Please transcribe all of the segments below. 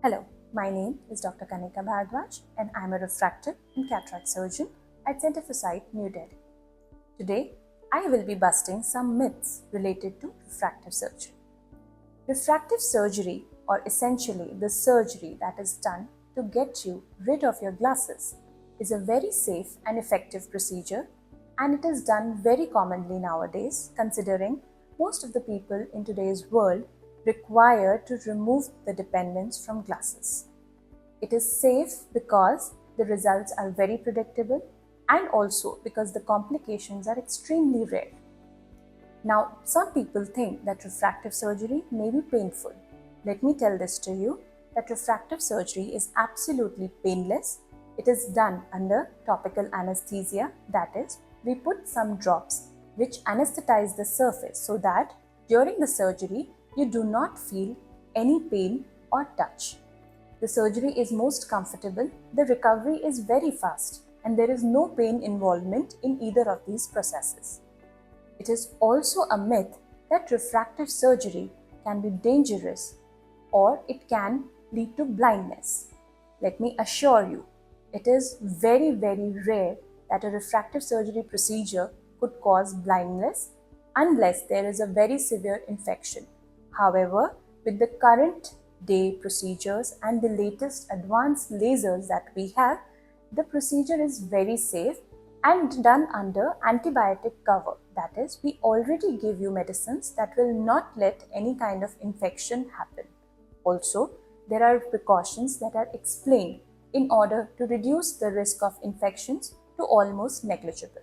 Hello, my name is Dr. Kanika Bhardwaj and I'm a refractive and cataract surgeon at Center for Sight, New Delhi. Today, I will be busting some myths related to refractive surgery. Refractive surgery, or essentially the surgery that is done to get you rid of your glasses, is a very safe and effective procedure, and it is done very commonly nowadays, considering most of the people in today's world require to remove the dependence from glasses. It is safe because the results are very predictable and also because the complications are extremely rare. Now, some people think that refractive surgery may be painful. Let me tell this to you that refractive surgery is absolutely painless. It is done under topical anesthesia, that is, we put some drops which anesthetize the surface so that during the surgery you do not feel any pain or touch. The surgery is most comfortable, the recovery is very fast, and there is no pain involvement in either of these processes. It is also a myth that refractive surgery can be dangerous or it can lead to blindness. Let me assure you, it is very, very rare that a refractive surgery procedure could cause blindness unless there is a very severe infection. However, with the current day procedures and the latest advanced lasers that we have, the procedure is very safe and done under antibiotic cover. That is, we already give you medicines that will not let any kind of infection happen. Also, there are precautions that are explained in order to reduce the risk of infections to almost negligible.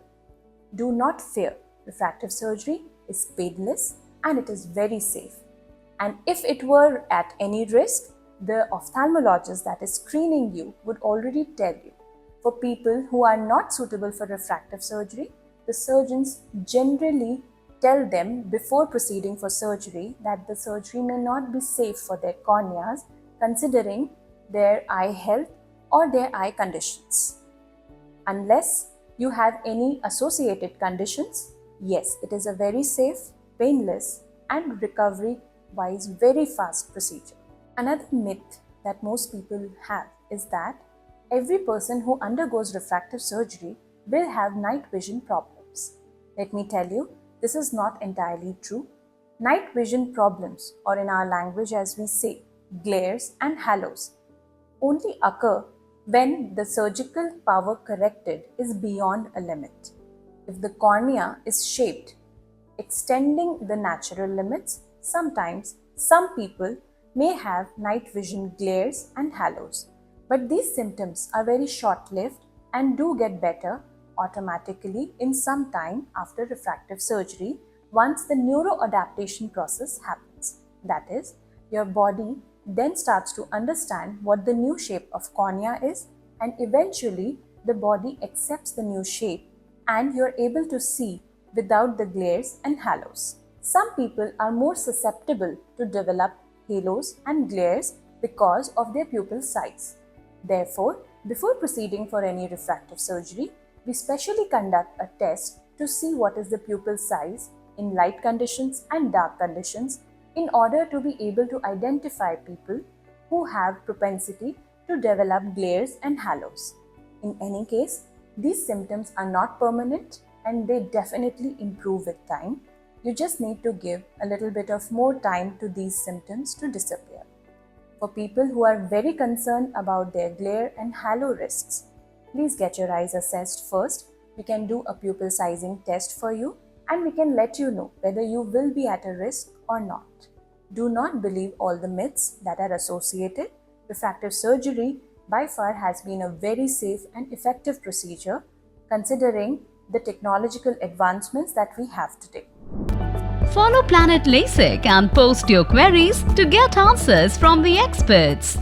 Do not fear, refractive surgery is painless and it is very safe. And if it were at any risk, the ophthalmologist that is screening you would already tell you. For people who are not suitable for refractive surgery, the surgeons generally tell them before proceeding for surgery that the surgery may not be safe for their corneas considering their eye health or their eye conditions. Unless you have any associated conditions, yes, it is a very safe, painless and recovery-wise very fast procedure. Another myth that most people have is that every person who undergoes refractive surgery will have night vision problems. Let me tell you, this is not entirely true. Night vision problems, or in our language as we say, glares and halos, only occur when the surgical power corrected is beyond a limit. If the cornea is shaped, extending the natural limits, sometimes some people may have night vision glares and halos. But these symptoms are very short-lived and do get better automatically in some time after refractive surgery once the neuroadaptation process happens. That is, your body then starts to understand what the new shape of cornea is, and eventually the body accepts the new shape and you're able to see without the glares and halos. Some people are more susceptible to develop halos and glares because of their pupil size. Therefore, before proceeding for any refractive surgery, we specially conduct a test to see what is the pupil size in light conditions and dark conditions in order to be able to identify people who have propensity to develop glares and halos. In any case, these symptoms are not permanent and they definitely improve with time. You just need to give a little bit of more time to these symptoms to disappear. For people who are very concerned about their glare and halo risks, please get your eyes assessed first. We can do a pupil sizing test for you and we can let you know whether you will be at a risk or not. Do not believe all the myths that are associated. Refractive surgery by far has been a very safe and effective procedure considering the technological advancements that we have today. Follow Planet LASIK and post your queries to get answers from the experts.